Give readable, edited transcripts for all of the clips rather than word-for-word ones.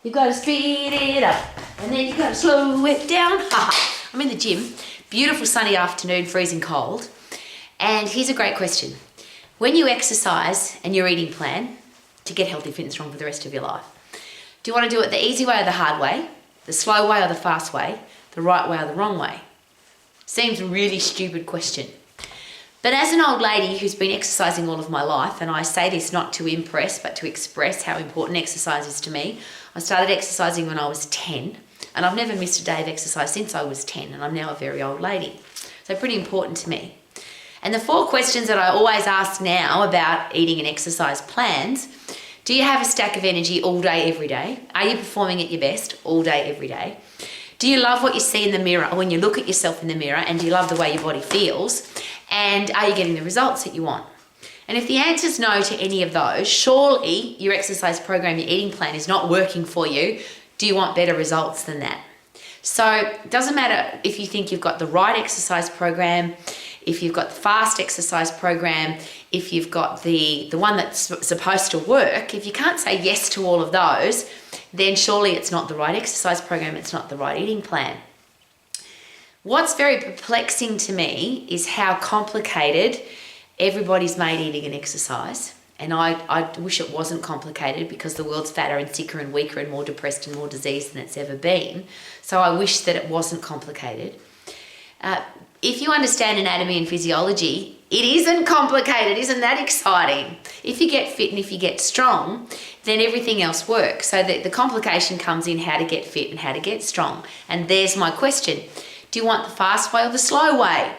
You gotta speed it up, and then you gotta slow it down. I'm in the gym, beautiful sunny afternoon, freezing cold. And here's a great question. When you exercise and your eating plan to get healthy, fit and strong for the rest of your life, do you want to do it the easy way or the hard way, the slow way or the fast way, the right way or the wrong way? Seems a really stupid question. But as an old lady who's been exercising all of my life, and I say this not to impress, but to express how important exercise is to me, I started exercising when I was 10, and I've never missed a day of exercise since I was 10, and I'm now a very old lady. So pretty important to me. And the 4 questions that I always ask now about eating and exercise plans: do you have a stack of energy all day, every day? Are you performing at your best all day, every day? Do you love what you see in the mirror when you look at yourself in the mirror, and do you love the way your body feels? And are you getting the results that you want? And if the answer is no to any of those, surely your exercise program, your eating plan is not working for you. Do you want better results than that? So it doesn't matter if you think you've got the right exercise program, if you've got the fast exercise program, if you've got the one that's supposed to work. If you can't say yes to all of those, then surely it's not the right exercise program, it's not the right eating plan. What's very perplexing to me is how complicated everybody's made eating and exercise. And I wish it wasn't complicated, because the world's fatter and sicker and weaker and more depressed and more diseased than it's ever been. So I wish that it wasn't complicated. If you understand anatomy and physiology, it isn't complicated. Isn't that exciting? If you get fit and if you get strong, then everything else works. So the complication comes in how to get fit and how to get strong. And there's my question. Do you want the fast way or the slow way?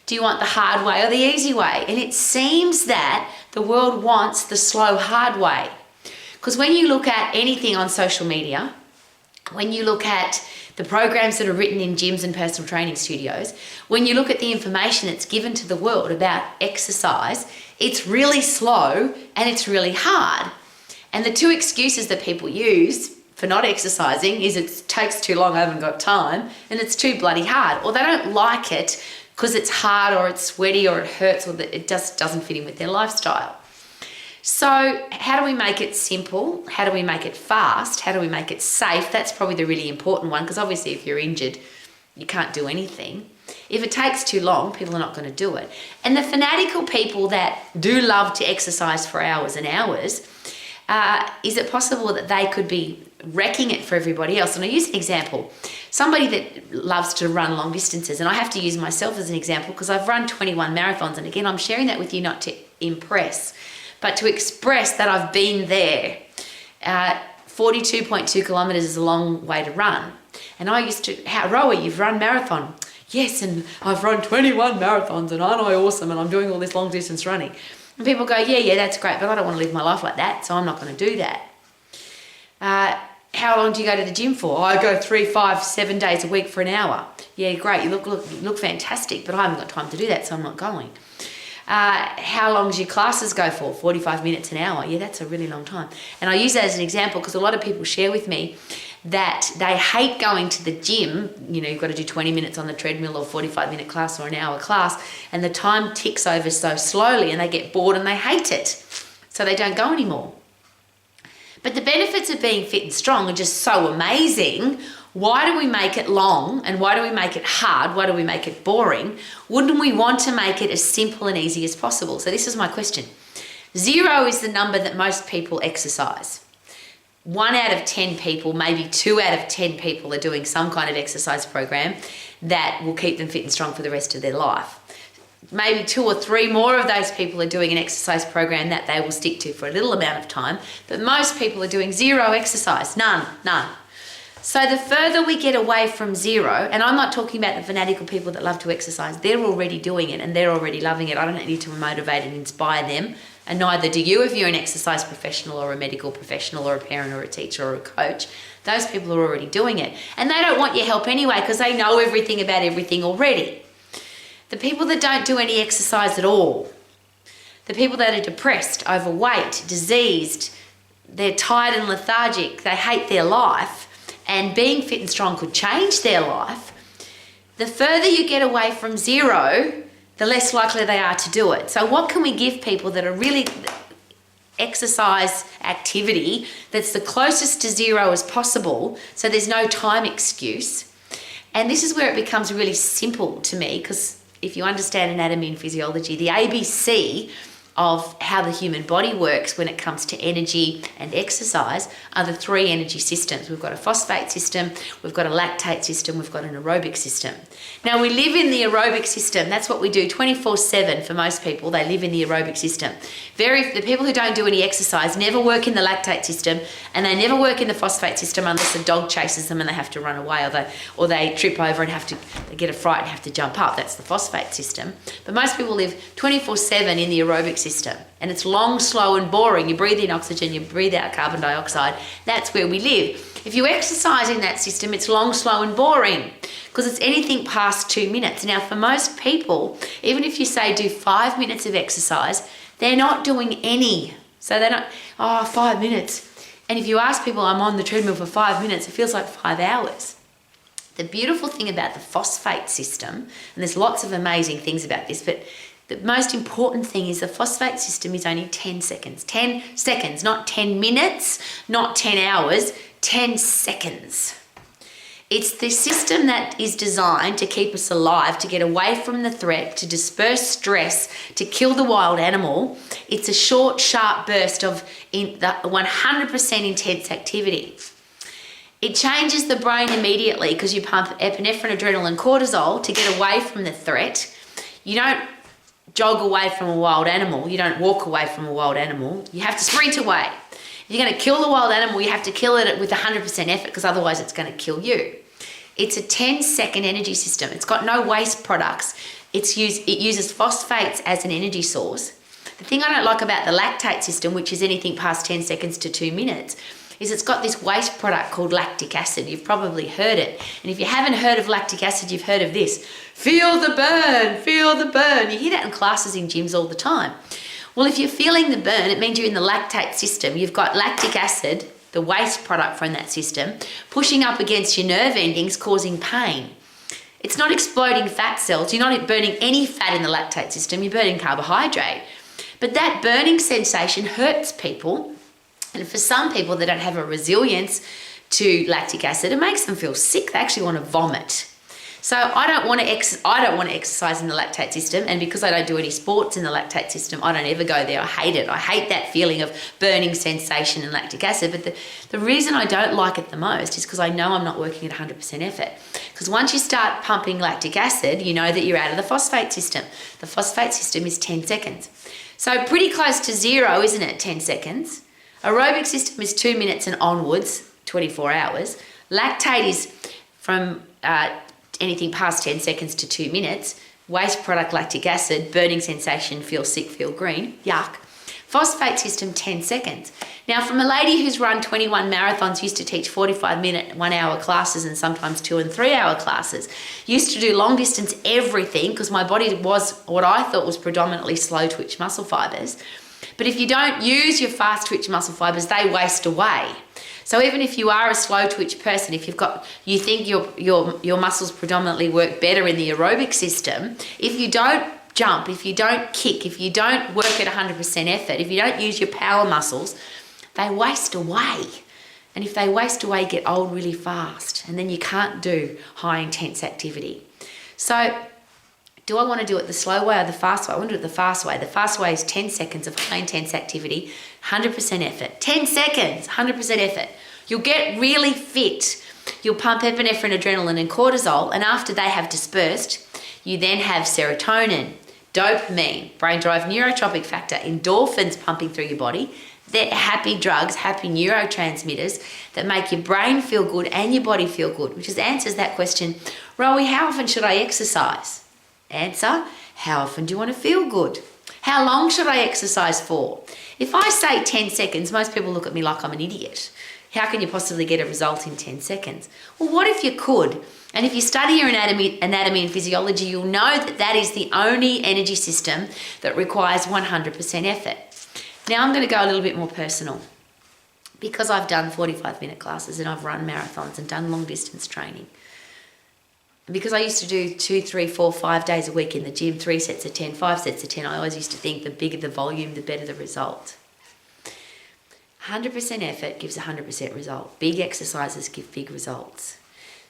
Do you want the hard way or the easy way? And it seems that the world wants the slow, hard way. Because when you look at anything on social media, when you look at the programs that are written in gyms and personal training studios, when you look at the information that's given to the world about exercise, it's really slow and it's really hard. And the 2 excuses that people use for not exercising is it takes too long, I haven't got time, and it's too bloody hard. Or they don't like it because it's hard or it's sweaty or it hurts or that it just doesn't fit in with their lifestyle. So how do we make it simple? How do we make it fast? How do we make it safe? That's probably the really important one, because obviously if you're injured, you can't do anything. If it takes too long, people are not going to do it. And the fanatical people that do love to exercise for hours and hours, is it possible that they could be wrecking it for everybody else? And I use an example. Somebody that loves to run long distances, and I have to use myself as an example because I've run 21 marathons. And again, I'm sharing that with you not to impress, but to express that I've been there. 42.2 kilometers is a long way to run. And I used to, Rowie, you've run marathon. Yes, and I've run 21 marathons, and aren't I awesome? And I'm doing all this long distance running. And people go, yeah, that's great, but I don't want to live my life like that, so I'm not going to do that. How long do you go to the gym for? I go 3, 5, 7 days a week for an hour. Yeah, great, you look fantastic, but I haven't got time to do that, so I'm not going. How long do your classes go for? 45 minutes an hour. Yeah, that's a really long time. And I use that as an example because a lot of people share with me that they hate going to the gym. You know, you've got to do 20 minutes on the treadmill or 45-minute class or an hour class, and the time ticks over so slowly and they get bored and they hate it. So they don't go anymore. But the benefits of being fit and strong are just so amazing. Why do we make it long, and why do we make it hard? Why do we make it boring? Wouldn't we want to make it as simple and easy as possible? So this is my question. 0 is the number that most people exercise. 1 out of 10 people, maybe 2 out of 10 people are doing some kind of exercise program that will keep them fit and strong for the rest of their life. Maybe 2 or 3 more of those people are doing an exercise program that they will stick to for a little amount of time, but most people are doing 0 exercise, none. So the further we get away from 0, and I'm not talking about the fanatical people that love to exercise, they're already doing it and they're already loving it. I don't need to motivate and inspire them, and neither do you if you're an exercise professional or a medical professional or a parent or a teacher or a coach. Those people are already doing it, and they don't want your help anyway because they know everything about everything already. The people that don't do any exercise at all, the people that are depressed, overweight, diseased, they're tired and lethargic, they hate their life, and being fit and strong could change their life, the further you get away from 0, the less likely they are to do it. So what can we give people that are really exercise activity that's the closest to zero as possible, so there's no time excuse. And this is where it becomes really simple to me, because if you understand anatomy and physiology, the ABC of how the human body works when it comes to energy and exercise are the three energy systems. We've got a phosphate system, we've got a lactate system, we've got an aerobic system. Now we live in the aerobic system. That's what we do 24/7 for most people. They live in the aerobic system. The people who don't do any exercise never work in the lactate system, and they never work in the phosphate system unless a dog chases them and they have to run away, or they trip over and they get a fright and have to jump up. That's the phosphate system. But most people live 24/7 in the aerobic system, and it's long, slow and boring. You breathe in oxygen, you breathe out carbon dioxide. That's where we live. If you exercise in that system, it's long, slow and boring, because it's anything past 2 minutes. Now for most people, even if you say do 5 minutes of exercise, they're not doing any. So they're not, 5 minutes. And if you ask people, I'm on the treadmill for 5 minutes, it feels like 5 hours. The beautiful thing about the phosphate system, and there's lots of amazing things about this, but the most important thing is the phosphate system is only 10 seconds. 10 seconds, not 10 minutes, not 10 hours, 10 seconds. It's the system that is designed to keep us alive, to get away from the threat, to disperse stress, to kill the wild animal. It's a short, sharp burst of the 100% intense activity. It changes the brain immediately because you pump epinephrine, adrenaline, cortisol to get away from the threat. You don't jog away from a wild animal. You don't walk away from a wild animal. You have to sprint away. If you're going to kill the wild animal, you have to kill it with 100% effort, because otherwise it's going to kill you. It's a 10-second energy system. It's got no waste products. It uses phosphates as an energy source. The thing I don't like about the lactate system, which is anything past 10 seconds to 2 minutes, is it's got this waste product called lactic acid. You've probably heard it. And if you haven't heard of lactic acid, you've heard of this. Feel the burn, feel the burn. You hear that in classes in gyms all the time. Well, if you're feeling the burn, it means you're in the lactate system. You've got lactic acid, the waste product from that system, pushing up against your nerve endings, causing pain. It's not exploding fat cells. You're not burning any fat in the lactate system. You're burning carbohydrate. But that burning sensation hurts people. And for some people that don't have a resilience to lactic acid, it makes them feel sick. They actually want to vomit. So I don't want to exercise in the lactate system, and because I don't do any sports in the lactate system, I don't ever go there. I hate it. I hate that feeling of burning sensation and lactic acid. But the reason I don't like it the most is because I know I'm not working at 100% effort. Because once you start pumping lactic acid, you know that you're out of the phosphate system. The phosphate system is 10 seconds. So pretty close to zero, isn't it, 10 seconds? Aerobic system is 2 minutes and onwards, 24 hours. Lactate is from anything past 10 seconds to 2 minutes. Waste product lactic acid, burning sensation, feel sick, feel green, yuck. Phosphate system, 10 seconds. Now, from a lady who's run 21 marathons, used to teach 45-minute, 1-hour classes and sometimes 2 and 3 hour classes, used to do long distance everything because my body was what I thought was predominantly slow twitch muscle fibers. But if you don't use your fast twitch muscle fibers, they waste away. So even if you are a slow twitch person, if you think your muscles predominantly work better in the aerobic system, if you don't jump, if you don't kick, if you don't work at 100% effort, if you don't use your power muscles, they waste away. And if they waste away, get old really fast. And then you can't do high intense activity. So do I want to do it the slow way or the fast way? I want to do it the fast way. The fast way is 10 seconds of high intense activity, 100% effort. 10 seconds, 100% effort. You'll get really fit. You'll pump epinephrine, adrenaline and cortisol, and after they have dispersed, you then have serotonin, dopamine, brain-derived neurotropic factor, endorphins pumping through your body. They're happy drugs, happy neurotransmitters that make your brain feel good and your body feel good, which answers that question, Rowie, how often should I exercise? Answer, how often do you want to feel good? How long should I exercise for? If I say 10 seconds, most people look at me like I'm an idiot. How can you possibly get a result in 10 seconds? Well, what if you could? And if you study your anatomy and physiology, you'll know that that is the only energy system that requires 100% effort. Now I'm going to go a little bit more personal. Because I've done 45-minute classes and I've run marathons and done long distance training. Because I used to do 2, 3, 4, 5 days a week in the gym, 3 sets of 10, 5 sets of 10, I always used to think the bigger the volume, the better the result. 100% effort gives 100% result. Big exercises give big results.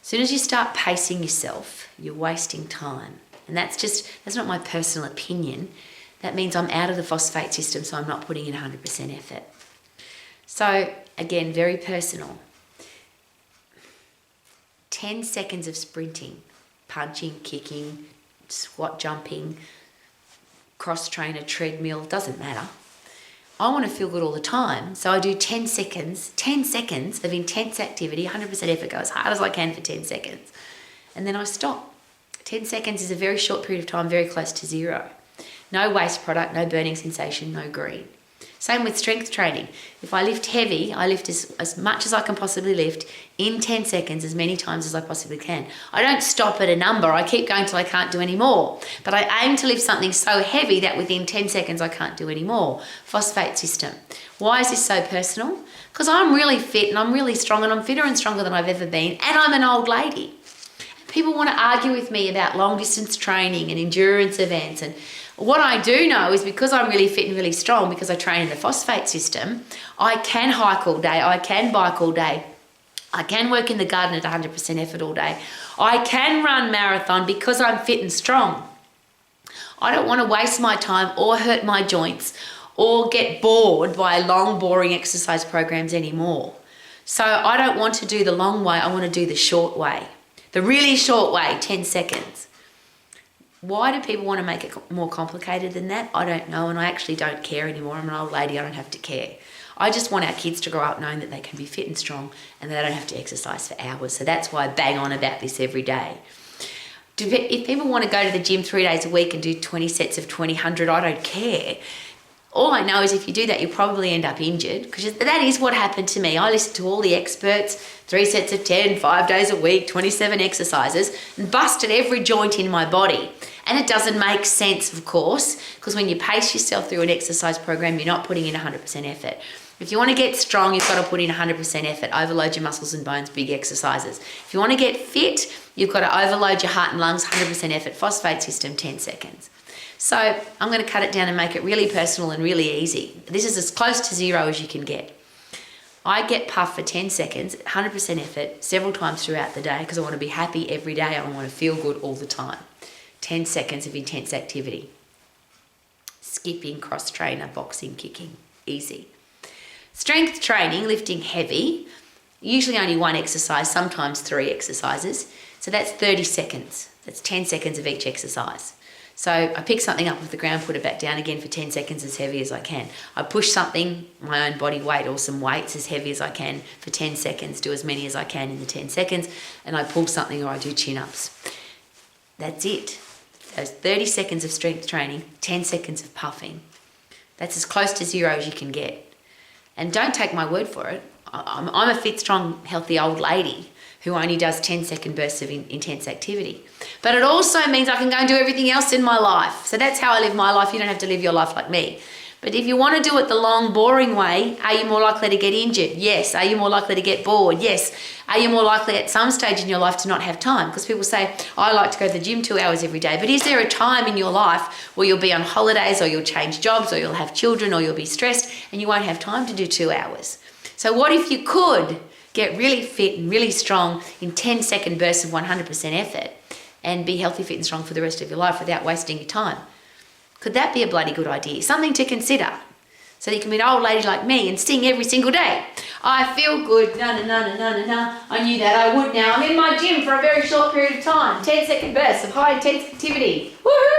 As soon as you start pacing yourself, you're wasting time. And that's not my personal opinion. That means I'm out of the phosphate system, so I'm not putting in 100% effort. So again, very personal. 10 seconds of sprinting, punching, kicking, squat jumping, cross trainer, treadmill, doesn't matter. I want to feel good all the time. So I do 10 seconds of intense activity, 100% effort, go as hard as I can for 10 seconds. And then I stop. 10 seconds is a very short period of time, very close to zero. No waste product, no burning sensation, no green. Same with strength training. If I lift heavy, I lift as much as I can possibly lift in 10 seconds, as many times as I possibly can. I don't stop at a number. I keep going till I can't do any more. But I aim to lift something so heavy that within 10 seconds I can't do any more. Phosphate system. Why is this so personal? Because I'm really fit and I'm really strong and I'm fitter and stronger than I've ever been, and I'm an old lady. People want to argue with me about long distance training and endurance events, and what I do know is because I'm really fit and really strong, because I train in the phosphate system, I can hike all day, I can bike all day, I can work in the garden at 100% effort all day, I can run marathon because I'm fit and strong. I don't want to waste my time or hurt my joints or get bored by long boring exercise programs anymore. So I don't want to do the long way, I want to do the short way. The really short way, 10 seconds. Why do people want to make it more complicated than that? I don't know, and I actually don't care anymore. I'm an old lady, I don't have to care. I just want our kids to grow up knowing that they can be fit and strong and they don't have to exercise for hours. So that's why I bang on about this every day. If people want to go to the gym 3 days a week and do 20 sets of 100, I don't care. All I know is if you do that, you'll probably end up injured, because that is what happened to me. I listened to all the experts, 3 sets of 10, 5 days a week, 27 exercises, and busted every joint in my body. And it doesn't make sense, of course, because when you pace yourself through an exercise program, you're not putting in 100% effort. If you want to get strong, you've got to put in 100% effort, overload your muscles and bones, big exercises. If you want to get fit, you've got to overload your heart and lungs, 100% effort, phosphate system, 10 seconds. So I'm going to cut it down and make it really personal and really easy. This is as close to zero as you can get. I get puffed for 10 seconds, 100% effort, several times throughout the day, because I want to be happy every day. I want to feel good all the time. 10 seconds of intense activity. Skipping, cross trainer, boxing, kicking, easy. Strength training, lifting heavy, usually only one exercise, sometimes 3 exercises. So that's 30 seconds. That's 10 seconds of each exercise. So I pick something up off the ground, put it back down again for 10 seconds as heavy as I can. I push something, my own body weight or some weights as heavy as I can for 10 seconds, do as many as I can in the 10 seconds, and I pull something or I do chin-ups. That's it. Those 30 seconds of strength training, 10 seconds of puffing. That's as close to zero as you can get. And don't take my word for it. I'm a fit, strong, healthy old lady who only does 10-second bursts of intense activity. But it also means I can go and do everything else in my life. So that's how I live my life. You don't have to live your life like me. But if you want to do it the long, boring way, are you more likely to get injured? Yes. Are you more likely to get bored? Yes. Are you more likely at some stage in your life to not have time? Because people say, I like to go to the gym 2 hours every day. But is there a time in your life where you'll be on holidays, or you'll change jobs, or you'll have children, or you'll be stressed and you won't have time to do 2 hours? So what if you could get really fit and really strong in 10-second bursts of 100% effort and be healthy, fit and strong for the rest of your life without wasting your time? Could that be a bloody good idea? Something to consider. So that you can be an old lady like me and sing every single day. I feel good, na na na na na na. I knew that I would now. I'm in my gym for a very short period of time. 10-second bursts of high intense activity. Woohoo!